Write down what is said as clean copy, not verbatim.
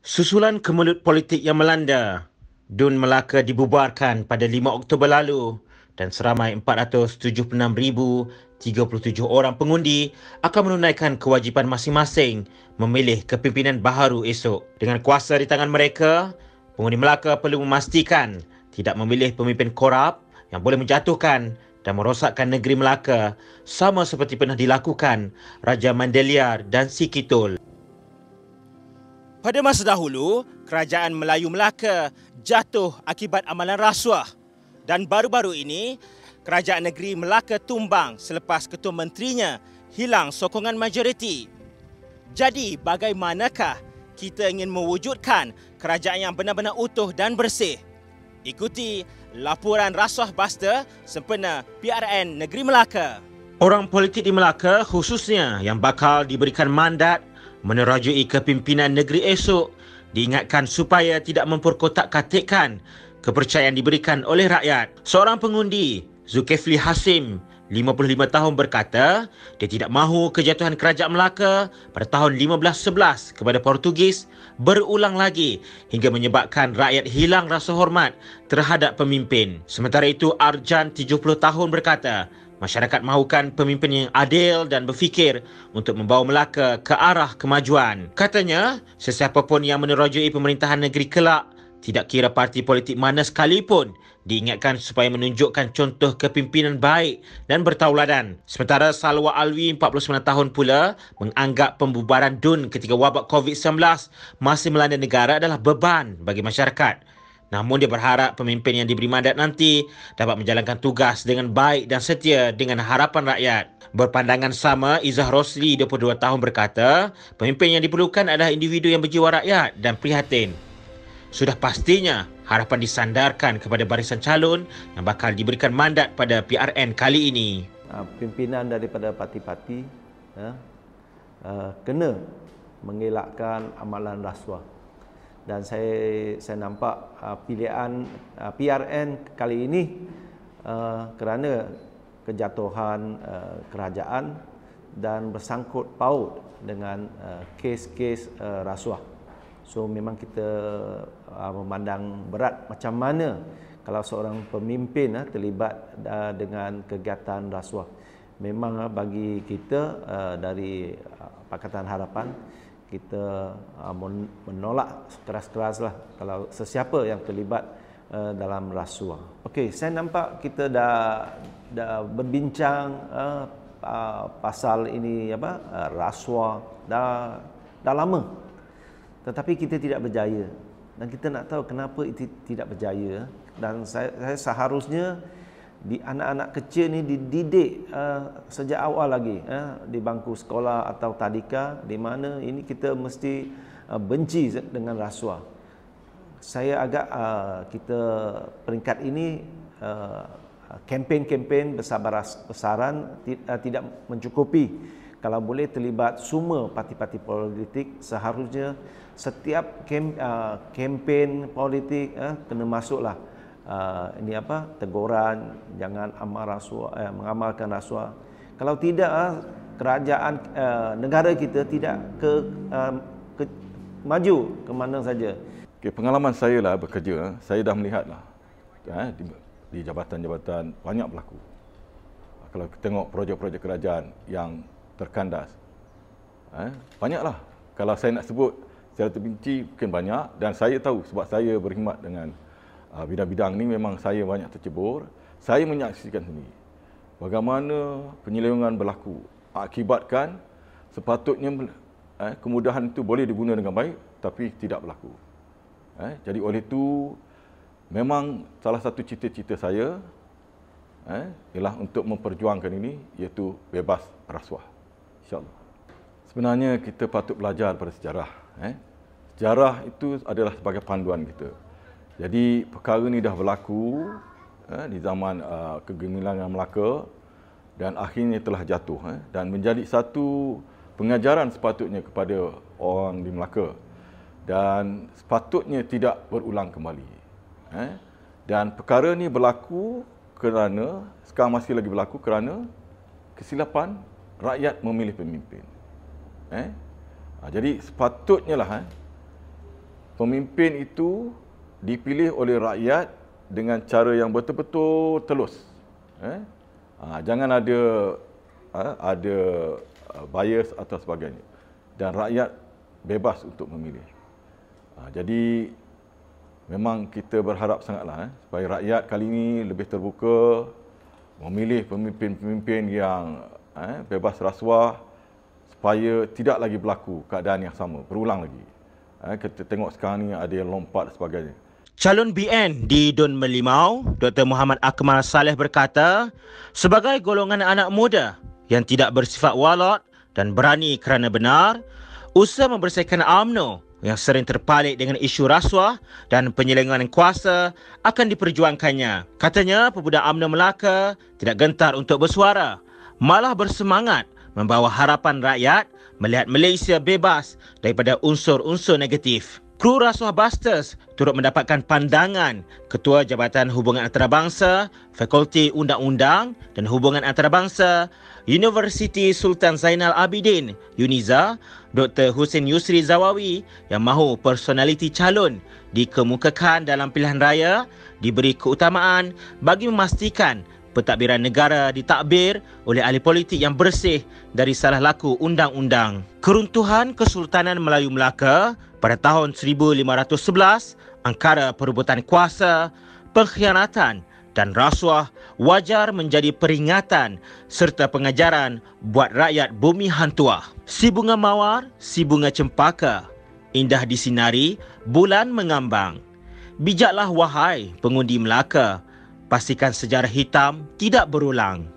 Susulan kemelut politik yang melanda, DUN Melaka dibubarkan pada 5 Oktober lalu dan seramai 476,037 orang pengundi akan menunaikan kewajipan masing-masing memilih kepimpinan baharu esok. Dengan kuasa di tangan mereka, pengundi Melaka perlu memastikan tidak memilih pemimpin korup yang boleh menjatuhkan dan merosakkan negeri Melaka sama seperti pernah dilakukan Raja Mandeliar dan Sikitul. Pada masa dahulu, kerajaan Melayu Melaka jatuh akibat amalan rasuah dan baru-baru ini, kerajaan negeri Melaka tumbang selepas ketua menterinya hilang sokongan majoriti. Jadi, bagaimanakah kita ingin mewujudkan kerajaan yang benar-benar utuh dan bersih? Ikuti laporan rasuah basta sempena PRN Negeri Melaka. Orang politik di Melaka khususnya yang bakal diberikan mandat menerajui kepimpinan negeri esok diingatkan supaya tidak memperkotak-katikkan kepercayaan diberikan oleh rakyat. Seorang pengundi, Zulkifli Hasim, 55 tahun berkata dia tidak mahu kejatuhan kerajaan Melaka pada tahun 1511 kepada Portugis berulang lagi hingga menyebabkan rakyat hilang rasa hormat terhadap pemimpin. Sementara itu, Arjan, 70 tahun berkata masyarakat mahukan pemimpin yang adil dan berfikir untuk membawa Melaka ke arah kemajuan. Katanya, sesiapa pun yang menerajui pemerintahan negeri kelak, tidak kira parti politik mana sekalipun, diingatkan supaya menunjukkan contoh kepimpinan baik dan bertauladan. Sementara Salwa Alwi, 49 tahun pula, menganggap pembubaran DUN ketika wabak COVID-19 masih melanda negara adalah beban bagi masyarakat. Namun dia berharap pemimpin yang diberi mandat nanti dapat menjalankan tugas dengan baik dan setia dengan harapan rakyat. Berpandangan sama, Izzah Rosli, 22 tahun berkata, pemimpin yang diperlukan adalah individu yang berjiwa rakyat dan prihatin. Sudah pastinya harapan disandarkan kepada barisan calon yang bakal diberikan mandat pada PRN kali ini. Pimpinan daripada parti-parti kena mengelakkan amalan rasuah. Dan saya nampak pilihan PRN kali ini kerana kejatuhan kerajaan dan bersangkut paut dengan kes-kes rasuah. So memang kita memandang berat macam mana kalau seorang pemimpin terlibat dengan kegiatan rasuah. Memang bagi kita dari Pakatan Harapan, kita menolak keras-keraslah kalau sesiapa yang terlibat dalam rasuah. Okey, saya nampak kita dah berbincang pasal ini rasuah dah lama. Tetapi kita tidak berjaya. Dan kita nak tahu kenapa itu tidak berjaya. Dan saya seharusnya di anak-anak kecil ni dididik sejak awal lagi di bangku sekolah atau tadika, di mana ini kita mesti benci dengan rasuah. Saya agak kita peringkat ini kempen-kempen besar-besaran tidak mencukupi. Kalau boleh terlibat semua parti-parti politik, seharusnya setiap kempen politik kena masuklah teguran, jangan mengamalkan rasuah. Kalau tidak, kerajaan negara kita tidak maju ke mana saja. Okay, pengalaman saya lah bekerja, saya dah melihatlah di jabatan-jabatan banyak berlaku. Kalau kita tengok projek-projek kerajaan yang terkandas, banyaklah. Kalau saya nak sebut secara terperinci mungkin banyak, dan saya tahu sebab saya berkhidmat dengan bidang-bidang ni, memang saya banyak tercebur. Saya menyaksikan sendiri bagaimana penyelewengan berlaku, akibatkan sepatutnya kemudahan itu boleh diguna dengan baik tapi tidak berlaku. Jadi oleh itu memang salah satu cita-cita saya ialah untuk memperjuangkan ini, iaitu bebas rasuah, insya-Allah. Sebenarnya kita patut belajar pada sejarah. Sejarah itu adalah sebagai panduan kita. Jadi perkara ni dah berlaku di zaman kegemilangan Melaka dan akhirnya telah jatuh dan menjadi satu pengajaran sepatutnya kepada orang di Melaka, dan sepatutnya tidak berulang kembali. Dan perkara ni berlaku kerana, sekarang masih lagi berlaku kerana kesilapan rakyat memilih pemimpin. Jadi sepatutnya lah pemimpin itu dipilih oleh rakyat dengan cara yang betul-betul telus. Jangan ada bias atau sebagainya. Dan rakyat bebas untuk memilih. Jadi memang kita berharap sangatlah supaya rakyat kali ini lebih terbuka, memilih pemimpin-pemimpin yang bebas rasuah, supaya tidak lagi berlaku keadaan yang sama, berulang lagi. Kita tengok sekarang ni ada yang lompat dan sebagainya. Calon BN di Dun Merlimau, Dr. Muhammad Akmal Saleh berkata, sebagai golongan anak muda yang tidak bersifat walot dan berani kerana benar, usaha membersihkan UMNO yang sering terpalit dengan isu rasuah dan penyelewengan kuasa akan diperjuangkannya. Katanya, pemuda UMNO Melaka tidak gentar untuk bersuara, malah bersemangat membawa harapan rakyat melihat Malaysia bebas daripada unsur-unsur negatif. Kru Rasuah Busters turut mendapatkan pandangan Ketua Jabatan Hubungan Antarabangsa, Fakulti Undang-Undang dan Hubungan Antarabangsa, Universiti Sultan Zainal Abidin, UNIZA, Dr. Hussein Yusri Zawawi yang mahu personaliti calon dikemukakan dalam pilihan raya diberi keutamaan bagi memastikan pentadbiran negara ditadbir oleh ahli politik yang bersih dari salah laku undang-undang. Keruntuhan Kesultanan Melayu Melaka pada tahun 1511, angkara perebutan kuasa, pengkhianatan dan rasuah wajar menjadi peringatan serta pengajaran buat rakyat bumi Hantuah. Si bunga mawar, si bunga cempaka, indah disinari, bulan mengambang. Bijaklah wahai pengundi Melaka, pastikan sejarah hitam tidak berulang.